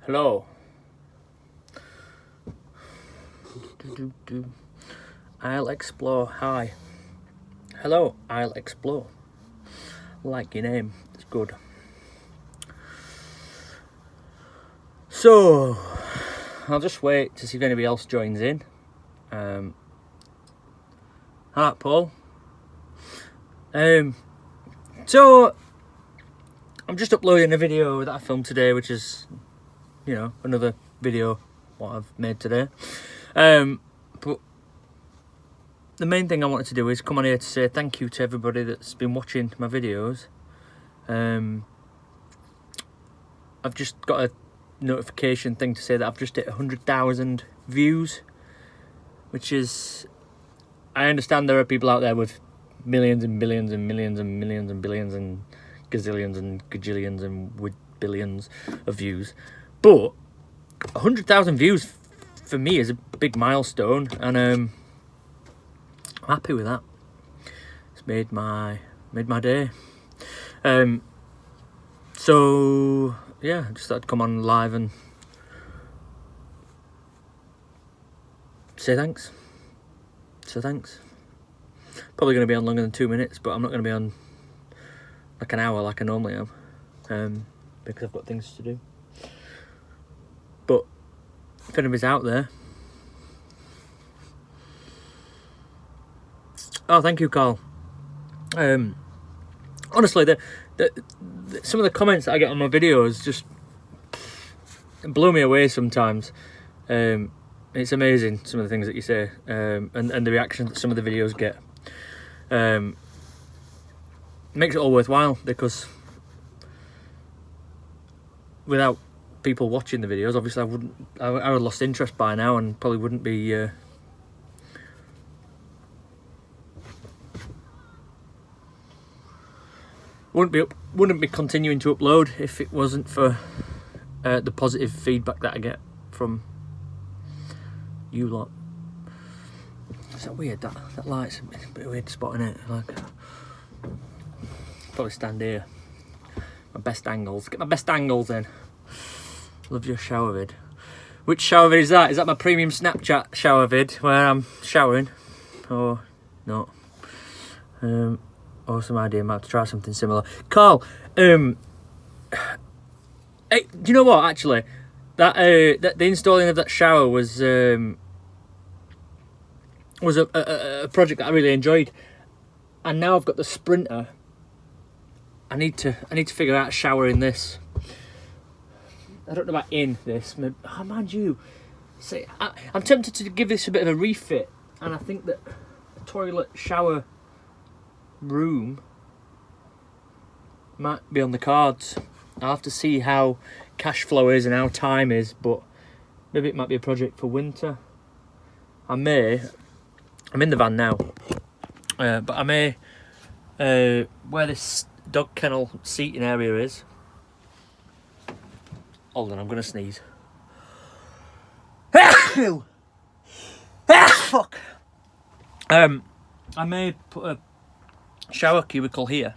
Hello. I'll explore. Hi. Hello, I'll explore. Like your name, it's good. So, I'll just wait to see if anybody else joins in. Hi, Paul. So, I'm just uploading a video that I filmed today, which is, another video what I've made today. But the main thing I wanted to do is come on here to say thank you to everybody that's been watching my videos. I've just got a notification thing to say that I've just hit 100,000 views, which is, I understand there are people out there with millions and billions and millions and millions and billions and gazillions and gajillions and with billions of views, but 100,000 views for me is a big milestone, and I'm happy with that. It's made my day. So yeah, I just thought I'd come on live and say thanks. Probably going to be on longer than 2 minutes, but I'm not going to be on like an hour like I normally am, because I've got things to do. But if anybody's out there, oh, thank you, Carl. Honestly, some of the comments that I get on my videos just blow me away sometimes. It's amazing, some of the things that you say, and the reaction that some of the videos get. Makes it all worthwhile, because without people watching the videos, obviously I would have lost interest by now and probably wouldn't be wouldn't be continuing to upload if it wasn't for the positive feedback that I get from you lot. Is that weird? That light's a bit weird spotting it. Like, probably stand here. My best angles. Get my best angles in. Love your shower vid. Which shower vid is that? Is that my premium Snapchat shower vid where I'm showering? Or not? Or some idea. I might have to try something similar. Carl, hey, do you know what? Actually, that the installing of that shower was a project that I really enjoyed, and now I've got the Sprinter. I need to figure out showering this. I don't know about in this. Oh, mind you, see, I'm tempted to give this a bit of a refit, and I think that a toilet shower room might be on the cards. I'll have to see how cash flow is and how time is, but maybe it might be a project for winter. I'm in the van now, but I may, where this dog kennel seating area is. Hold on, I'm gonna sneeze. Fuck. I may put a shower cubicle here,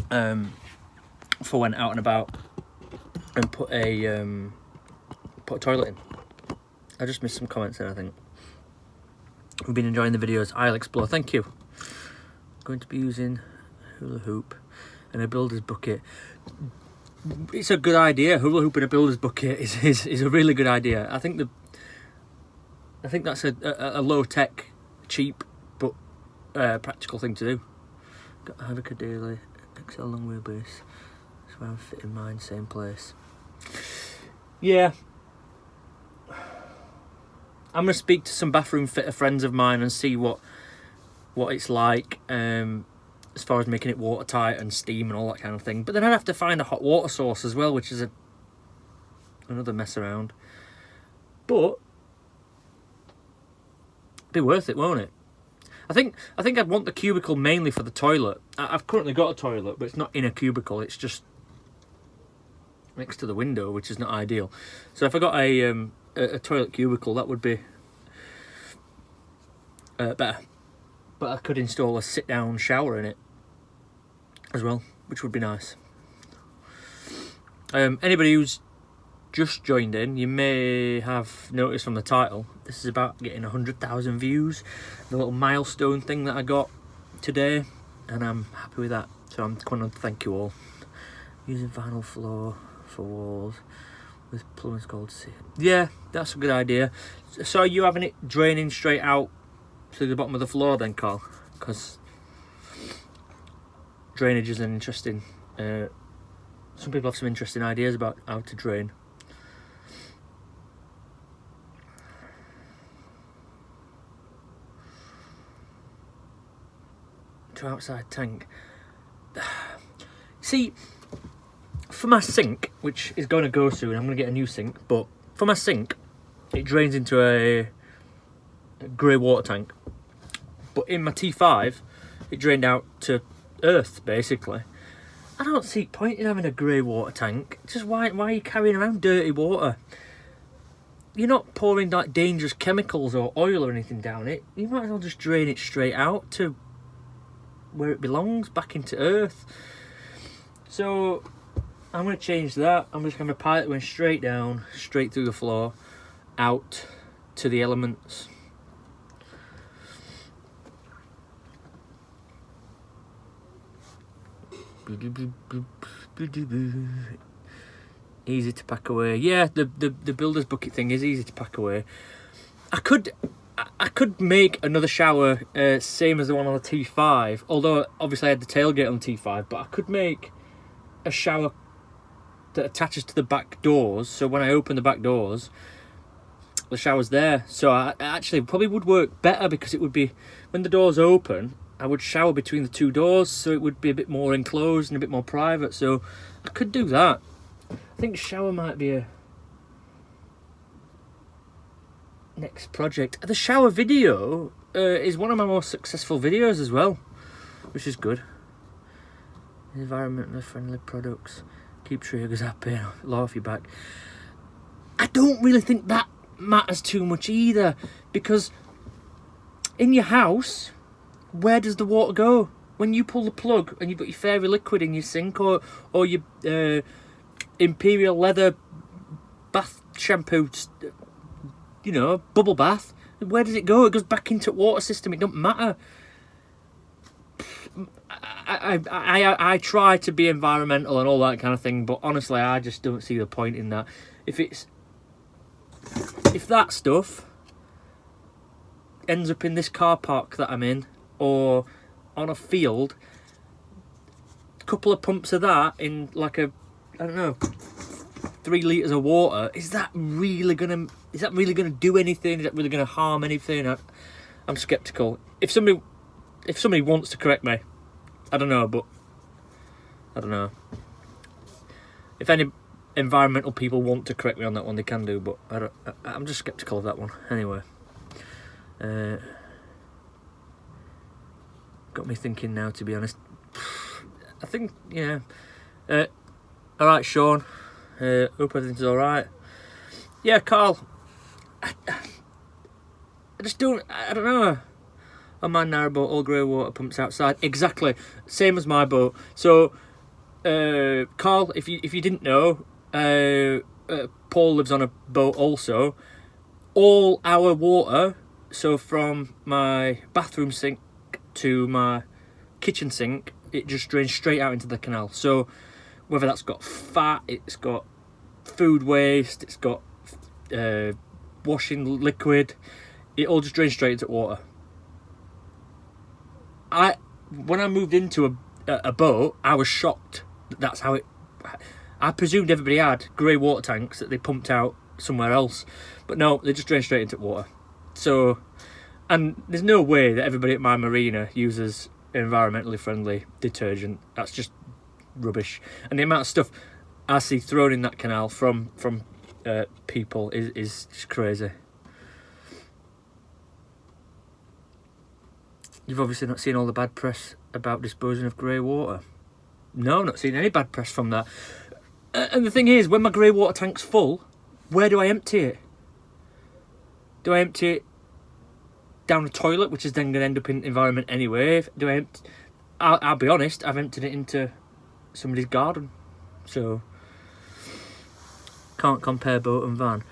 for when out and about, and put a toilet in. I just missed some comments there, I think. We've been enjoying the videos. I'll explore. Thank you. Going to be using hula hoop and a builder's bucket. It's a good idea. Hula hoop and a builder's bucket is a really good idea. I think that's a low tech, cheap, but practical thing to do. Got Havoc Daily XL long wheelbase. So I'm fitting mine same place. Yeah. I'm gonna speak to some bathroom fitter friends of mine and see what it's like, as far as making it watertight and steam and all that kind of thing. But then I'd have to find a hot water source as well, which is another mess around. But it'd be worth it, won't it? I think I'd want the cubicle mainly for the toilet. I've currently got a toilet, but it's not in a cubicle. It's just next to the window, which is not ideal. So if I got a toilet cubicle, that would be better. But I could install a sit-down shower in it as well, which would be nice. Anybody who's just joined in, you may have noticed from the title, this is about getting 100,000 views. The little milestone thing that I got today, and I'm happy with that. So I'm going to thank you all. Using vinyl floor for walls with plumbers gold seal. Yeah, that's a good idea. So are you having it draining straight out to the bottom of the floor then, Carl? Because drainage is an interesting... some people have some interesting ideas about how to drain. To outside tank. See, for my sink, which is going to go soon, I'm going to get a new sink, but for my sink, it drains into a grey water tank. But in my T5, it drained out to earth, basically. I don't see point in having a grey water tank. Just why are you carrying around dirty water? You're not pouring like dangerous chemicals or oil or anything down it. You might as well just drain it straight out to where it belongs, back into earth. So I'm going to change that. I'm just going to pipe it went straight down, straight through the floor, out to the elements. Easy to pack away. Yeah, the builder's bucket thing is easy to pack away. I could make another shower same as the one on the T5, although obviously I had the tailgate on the T5, but I could make a shower that attaches to the back doors, so when I open the back doors, the shower's there. So I actually probably would work better, because it would be, when the doors open, I would shower between the two doors, so it would be a bit more enclosed and a bit more private. So I could do that. I think shower might be a next project. The shower video is one of my most successful videos as well, which is good. Environmentally friendly products, keep triggers happy, law off your back. I don't really think that matters too much either, because in your house, where does the water go? When you pull the plug and you've got your fairy liquid in your sink, or your imperial leather bath shampoo, you know, bubble bath, where does it go? It goes back into the water system. It don't matter. I try to be environmental and all that kind of thing, but honestly, I just don't see the point in that. If that stuff ends up in this car park that I'm in, or on a field, a couple of pumps of that in like a, I don't know, 3 litres of water, is that really gonna do anything? Is that really gonna harm anything? I'm skeptical. If somebody wants to correct me, I don't know, but I don't know. If any environmental people want to correct me on that one, they can do, but I'm just skeptical of that one. Anyway, got me thinking now, to be honest. I think, yeah. Alright, Sean. Hope everything's alright. Yeah, Carl. I don't know. On my narrow boat, all grey water pumps outside. Exactly. Same as my boat. So, Carl, if you didn't know, Paul lives on a boat also. All our water, so from my bathroom sink to my kitchen sink, it just drains straight out into the canal. So whether that's got fat, it's got food waste, it's got washing liquid, it all just drains straight into water. When I moved into a boat, I was shocked that that's how it... I presumed everybody had grey water tanks that they pumped out somewhere else, but no, they just drain straight into water. So, and there's no way that everybody at my marina uses environmentally friendly detergent. That's just rubbish. And the amount of stuff I see thrown in that canal from people is just crazy. You've obviously not seen all the bad press about disposing of grey water. No, not seen any bad press from that. And the thing is, when my grey water tank's full, where do I empty it? Do I empty it down the toilet, which is then going to end up in the environment anyway? Do I I'll be honest, I've emptied it into somebody's garden. So, Can't compare boat and van.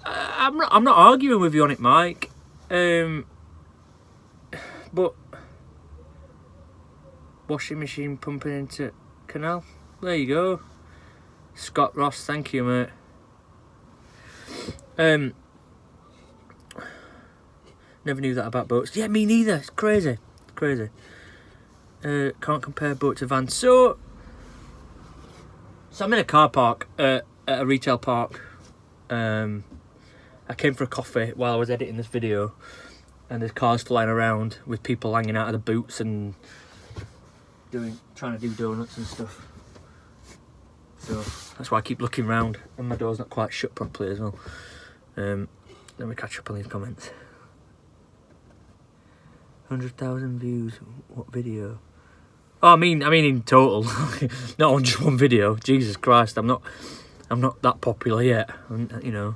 I'm not arguing with you on it, Mike. But washing machine pumping into canal. There you go. Scott Ross, thank you, mate. Never knew that about boats. Yeah, me neither. It's crazy. Crazy. Can't compare boat to van. So I'm in a car park at a retail park. I came for a coffee while I was editing this video, and there's cars flying around with people hanging out of the boots and trying to do donuts and stuff. So that's why I keep looking round, and my door's not quite shut properly as well. Let me catch up on these comments. 100,000 views. What video? Oh, I mean in total, not on just one video. Jesus Christ, I'm not that popular yet, you know.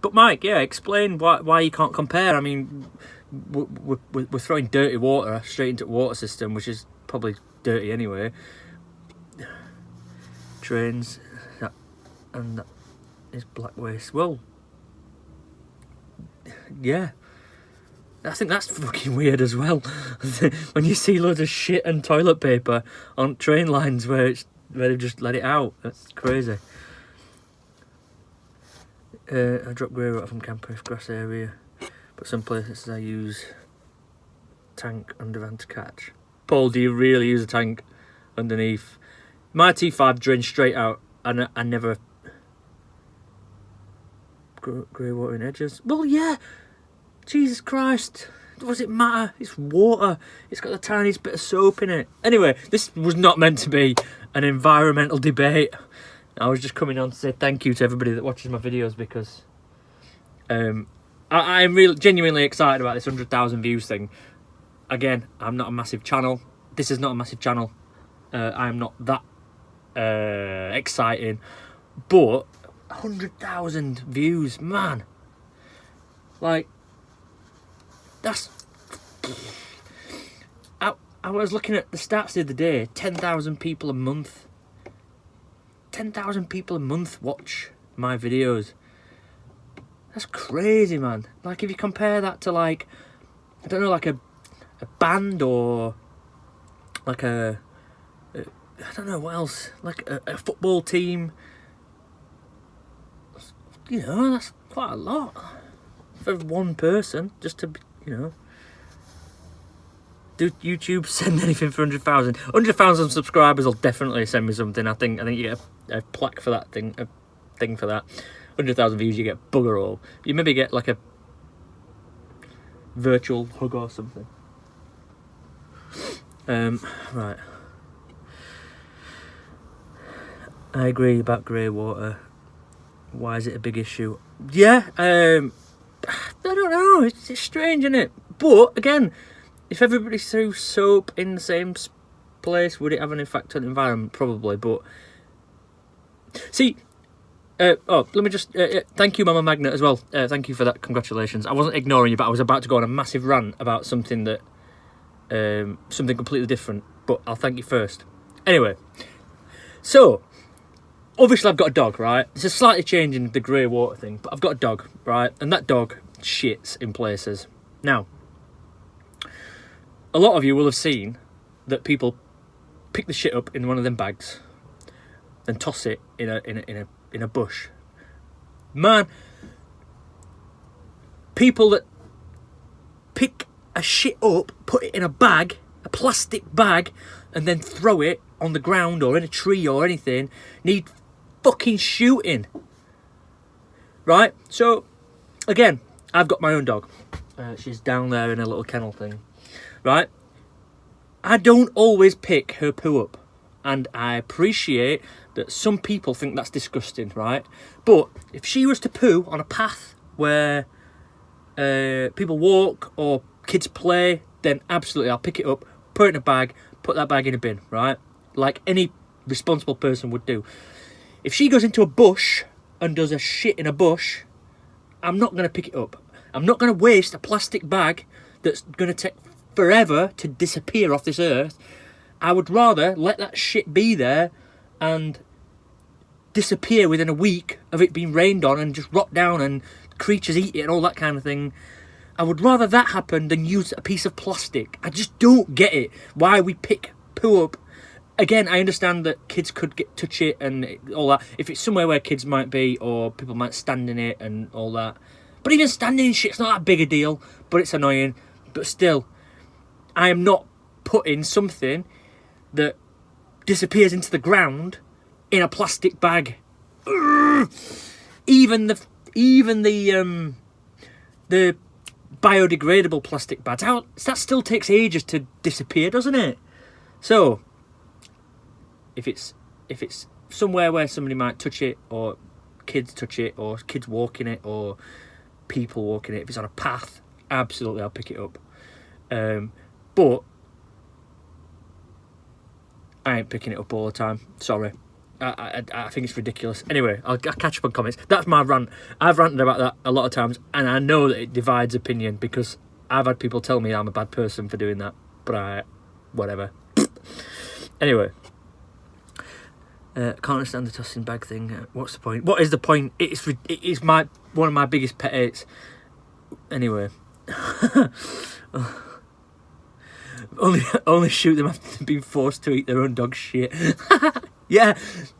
But Mike, yeah, explain why you can't compare. I mean, we're throwing dirty water straight into the water system, which is probably dirty anyway. Trains, that is black waste. Well, yeah. I think that's fucking weird as well. When you see loads of shit and toilet paper on train lines where they've just let it out. That's crazy. I drop grey water from Camper's grass area, but some places I use tank under van to catch. Paul, do you really use a tank underneath? My T5 drains straight out, and I never... Grey water in edges? Well, yeah. Jesus Christ, does it matter? It's water. It's got the tiniest bit of soap in it. Anyway, this was not meant to be an environmental debate. I was just coming on to say thank you to everybody that watches my videos, because I'm really genuinely excited about this 100,000 views thing. Again, I'm not a massive channel. This is not a massive channel. I'm not that exciting. But 100,000 views, man. Like... That's... I was looking at the stats the other day. 10,000 people a month. 10,000 people a month watch my videos. That's crazy, man. Like, if you compare that to, like, I don't know, like a band, or like I don't know what else, like a football team. You know, that's quite a lot for one person, just to, you know. Do YouTube send anything for 100,000? 100,000 subscribers will definitely send me something. I think you get a plaque for that thing, a thing for that. 100,000 views, you get bugger all. You maybe get like a virtual hug or something. Right. I agree about grey water. Why is it a big issue? Yeah, I don't know. It's strange, isn't it? But again, if everybody threw soap in the same place, would it have an effect on the environment? Probably. But see, let me just thank you, Mama Magnet, as well. Thank you for that. Congratulations. I wasn't ignoring you, but I was about to go on a massive rant about something that something completely different. But I'll thank you first. Anyway, so obviously I've got a dog, right? It's a slightly change in the grey water thing, but I've got a dog, right? And that dog shits in places. Now, a lot of you will have seen that people pick the shit up in one of them bags and toss it in a bush. Man, people that pick a shit up, put it in a bag, a plastic bag, and then throw it on the ground or in a tree or anything, need fucking shooting. Right? So, again, I've got my own dog. She's down there in a little kennel thing. Right? I don't always pick her poo up. And I appreciate that some people think that's disgusting, right? But if she was to poo on a path where people walk or kids play, then absolutely I'll pick it up, put it in a bag, put that bag in a bin, right? Like any responsible person would do. If she goes into a bush and does a shit in a bush, I'm not going to pick it up. I'm not going to waste a plastic bag that's going to take forever to disappear off this earth. I would rather let that shit be there and disappear within a week of it being rained on and just rot down and creatures eat it and all that kind of thing. I would rather that happen than use a piece of plastic. I just don't get it. Why we pick poo up. Again, I understand that kids could touch it and all that. If it's somewhere where kids might be or people might stand in it and all that. But even standing in shit's not that big a deal. But it's annoying. But still, I am not putting something that disappears into the ground in a plastic bag. Urgh. Even the biodegradable plastic bags, that still takes ages to disappear, doesn't it? So if it's somewhere where somebody might touch it, or kids touch it, or kids walk in it, or people walk in it, if it's on a path, absolutely I'll pick it up. But I ain't picking it up all the time. Sorry. I think it's ridiculous. Anyway, I'll catch up on comments. That's my rant. I've ranted about that a lot of times, and I know that it divides opinion because I've had people tell me I'm a bad person for doing that. But whatever. Anyway. Can't understand the tossing bag thing. What's the point? What is the point? It is one of my biggest pet hates. Anyway. Only shoot them after being forced to eat their own dog shit. Yeah,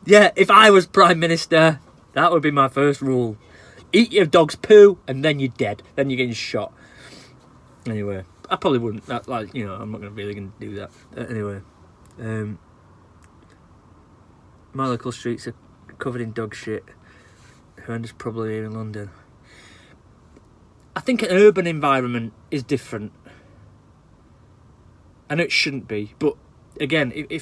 if I was Prime Minister, that would be my first rule. Eat your dog's poo and then you're dead. Then you're getting shot. Anyway, I probably wouldn't. I'm not really going to do that. Anyway. My local streets are covered in dog shit. Horrendous problem here in London. I think an urban environment is different. I know it shouldn't be, but again, if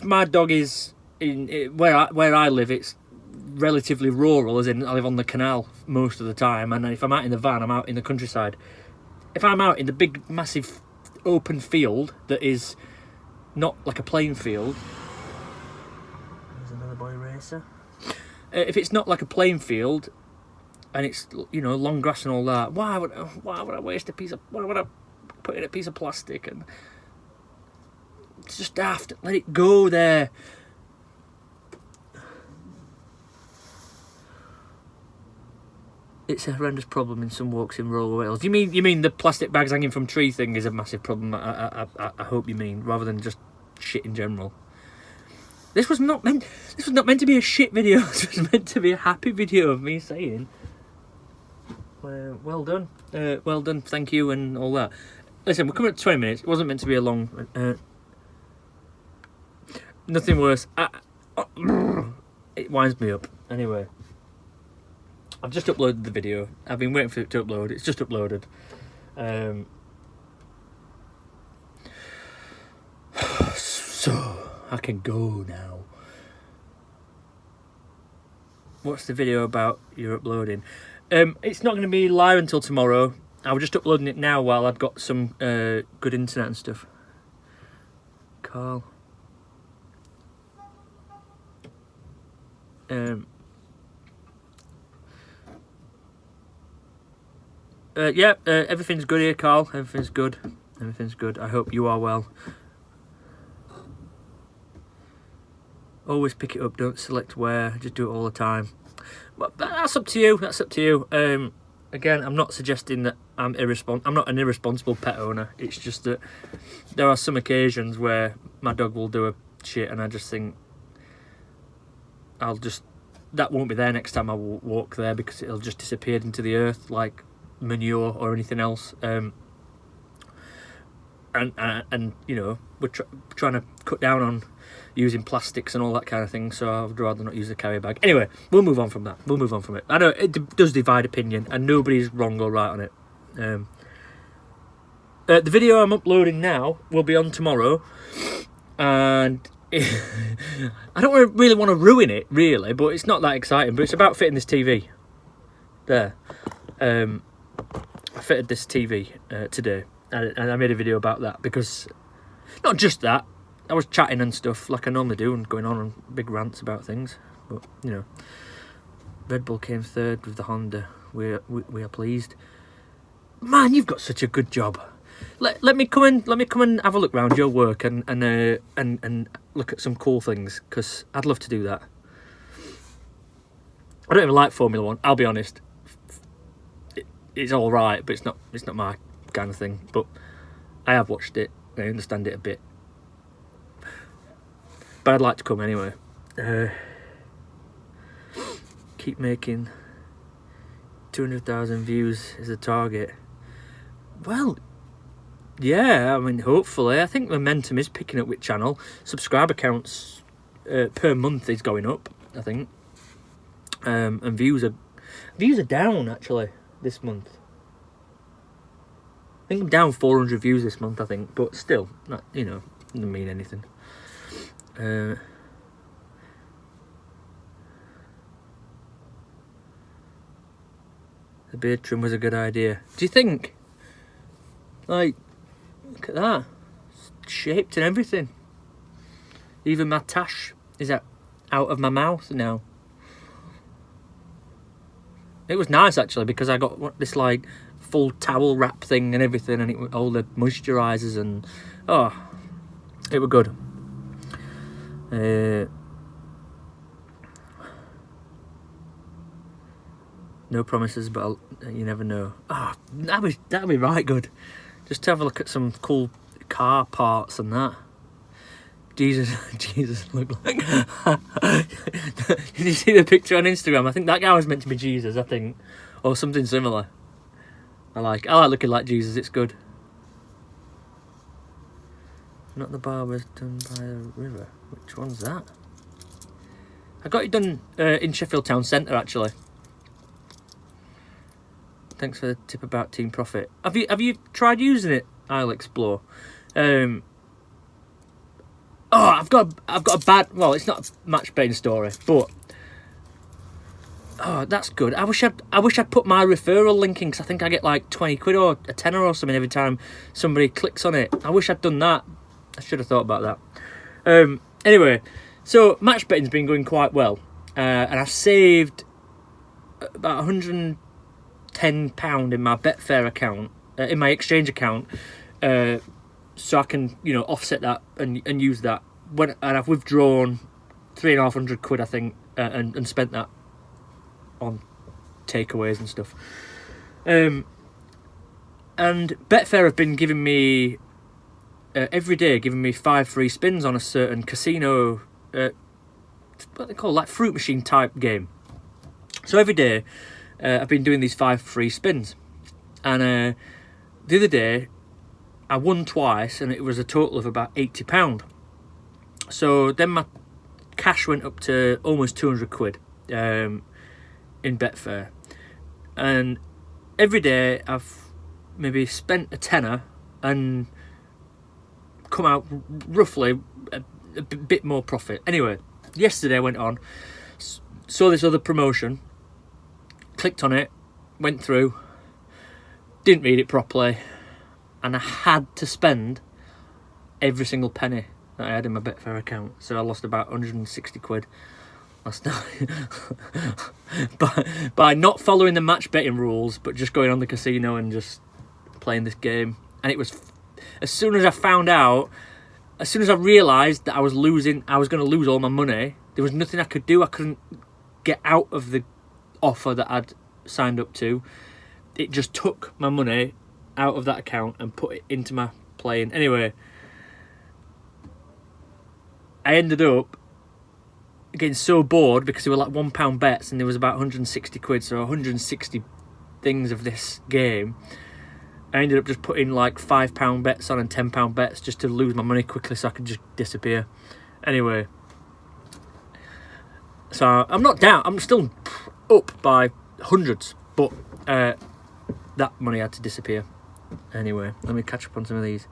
my dog is in where I live, it's relatively rural, as in I live on the canal most of the time, and if I'm out in the van, I'm out in the countryside. If I'm out in the big, massive, open field that is not like a playing field, there's another boy racer. If it's not like a playing field, and it's long grass and all that, why would I waste a piece of? Why would I put in a piece of plastic? And it's just daft. Let it go there. It's a horrendous problem in some walks in rural Wales. You mean the plastic bags hanging from tree thing is a massive problem? I hope you mean, rather than just shit in general. This was not meant to be a shit video. This was meant to be a happy video of me saying, well done, thank you, and all that. Listen, we're coming up to 20 minutes. It wasn't meant to be a long. Nothing worse. It winds me up. Anyway, I've just uploaded the video. I've been waiting for it to upload. It's just uploaded. So I can go now. What's the video about you're uploading? It's not going to be live until tomorrow. I was just uploading it now while I've got some good internet and stuff. Carl. Everything's good here, Carl. Everything's good. I hope you are well. Always pick it up, don't select where, just do it all the time. But that's up to you. Again, I'm not suggesting that I'm not an irresponsible pet owner. It's just that there are some occasions where my dog will do a shit and I just think that won't be there next time I walk there, because it'll just disappear into the earth like manure or anything else. And we're trying to cut down on using plastics and all that kind of thing, so I'd rather not use a carry bag. Anyway, we'll move on from that. I know it does divide opinion, and nobody's wrong or right on it. The video I'm uploading now will be on tomorrow, and I don't really want to ruin it, really, but it's not that exciting. But it's about fitting this TV. There. I fitted this TV today, and I made a video about that, because not just that, I was chatting and stuff like I normally do and going on big rants about things, but Red Bull came third with the Honda. We are pleased. Man, you've got such a good job. let me come and have a look around your work and look at some cool things, because I'd love to do that. I don't even like Formula One, I'll be honest. It's all right, but it's not my kind of thing. But I have watched it. I understand it a bit. But I'd like to come anyway. Keep making 200,000 views is the target. Well, yeah, I mean, hopefully. I think momentum is picking up with channel. Subscriber counts per month is going up, I think. And views are down, actually, this month. I think I'm down 400 views this month, I think. But still, not, you know, doesn't mean anything. The beard trim was a good idea. Do you think? Like, look at that. It's shaped and everything. Even my tash is out of my mouth now. It was nice, actually, because I got this, like, full towel wrap thing and everything, and it all the moisturisers and... Oh, it was good. No promises, but you never know. Ah, that'd be right good. Just to have a look at some cool car parts and that. Jesus looked like... Did you see the picture on Instagram? I think that guy was meant to be Jesus, I think. Or something similar. I like looking like Jesus, it's good. Not the barbers done by the river. Which one's that? I got it done in Sheffield Town Centre, actually. Thanks for the tip about Team Profit. Have you tried using it? I'll explore. I've got a bad... Well, it's not a match betting story, but... Oh, that's good. I wish I'd put my referral link in, because I think I get like 20 quid or a tenner or something every time somebody clicks on it. I wish I'd done that. I should have thought about that. Anyway, so match betting's been going quite well. And I've saved about £110 in my Betfair account, in my exchange account, so I can, you know, offset that and use that. And I've withdrawn 350 quid, I think, and spent that on takeaways and stuff. And Betfair have been giving me every day, giving me 5 free spins on a certain casino, what they call, like, fruit machine type game. So every day I've been doing these 5 free spins, and the other day I won twice, and it was a total of about £80. So then my cash went up to almost 200 quid in Betfair, and every day I've maybe spent a tenner and come out roughly a bit more profit. Anyway, yesterday I went on, saw this other promotion, clicked on it, went through, didn't read it properly, and I had to spend every single penny that I had in my Betfair account. So I lost about 160 quid last night by not following the match betting rules, but just going on the casino and just playing this game. And it was, as soon as I found out, as soon as I realised that I was going to lose all my money, there was nothing I could do. I couldn't get out of the offer that I'd signed up to. It just took my money out of that account and put it into my playing. Anyway, I ended up getting so bored because they were like £1 bets, and there was about 160 quid, so 160 things of this game. I ended up just putting like £5 bets on and £10 bets just to lose my money quickly so I could just disappear. Anyway, so I'm not down, I'm still up by hundreds, but that money had to disappear. Anyway, let me catch up on some of these.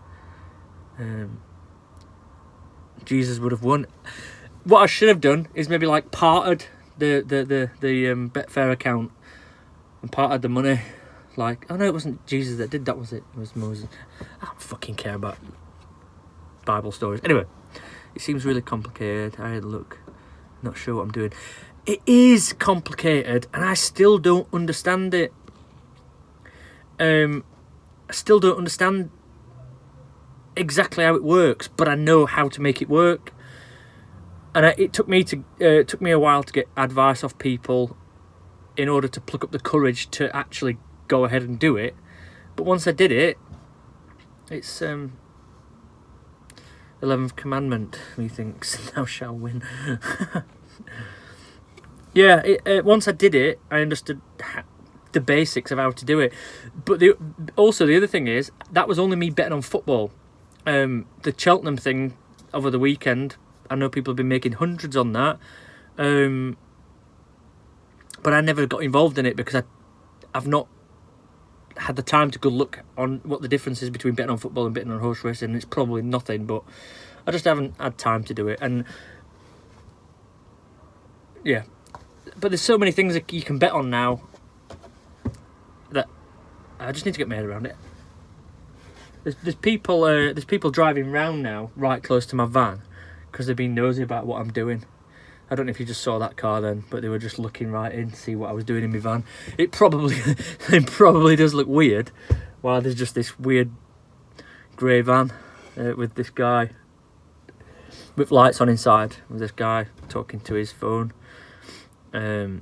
Jesus would have won. What I should have done is maybe like parted the Betfair account and parted the money. Like, oh no, it wasn't Jesus that did that, was it? It was Moses. I don't fucking care about Bible stories. Anyway, it seems really complicated. I had a look. Not sure what I'm doing. It is complicated, and I still don't understand it. I still don't understand exactly how it works, but I know how to make it work. And it took me a while to get advice off people in order to pluck up the courage to actually go ahead and do it. But once I did it, it's 11th commandment, methinks, thou shalt win. Yeah, once I did it, I understood the basics of how to do it. But also the other thing is, that was only me betting on football. The Cheltenham thing over the weekend, I know people have been making hundreds on that. But I never got involved in it because I've not had the time to go look on what the difference is between betting on football and betting on horse racing. It's probably nothing, but I just haven't had time to do it. And yeah, but there's so many things that you can bet on now that I just need to get my head around it. There's people driving round now right close to my van because they've been nosy about what I'm doing. I don't know if you just saw that car then, but they were just looking right in to see what I was doing in my van. It probably does look weird. While there's just this weird grey van with this guy with lights on inside, with this guy talking to his phone. Anyway,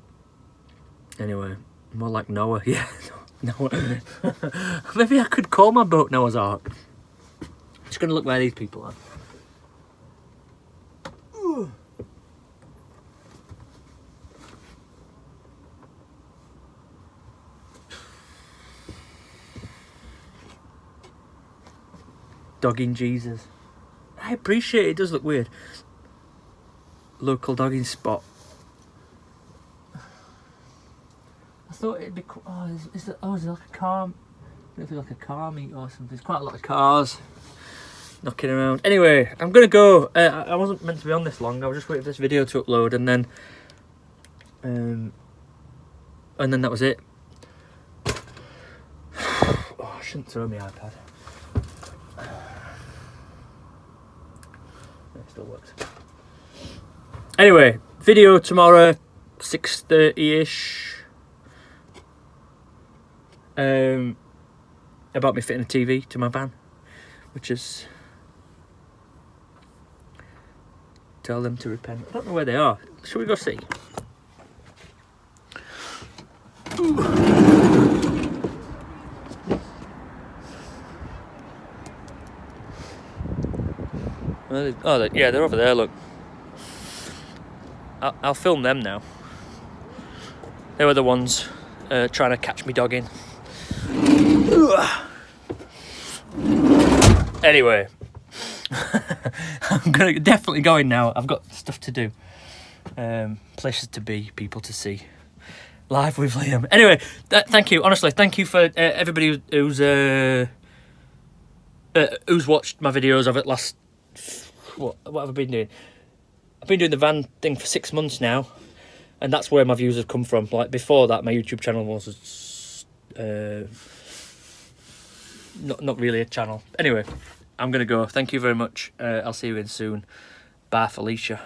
more like Noah. Yeah, Noah. Maybe I could call my boat Noah's Ark. Just gonna look where these people are. Dogging Jesus. I appreciate it. It does look weird. Local dogging spot. I thought it'd be cool. Oh, is there like a car? Maybe like a car meet or something. There's quite a lot of cars knocking around. Anyway, I'm gonna go. I wasn't meant to be on this long. I was just waiting for this video to upload, and then that was it. Oh, I shouldn't throw my iPad. It still works. Anyway, video tomorrow, 6:30ish. About me fitting a TV to my van, which is tell them to repent. I don't know where they are. Shall we go see? Yeah, they're over there, look. I'll film them now. They were the ones trying to catch me dog in. Anyway, I'm definitely going now. I've got stuff to do. Places to be, people to see. Live with Liam. Anyway, thank you. Honestly, thank you for everybody who's watched my videos of it last... What have I been doing? I've been doing the van thing for 6 months now, and that's where my views have come from. Like before that, my YouTube channel was not really a channel. Anyway, I'm gonna go. Thank you very much. I'll see you in soon. Bye, Felicia.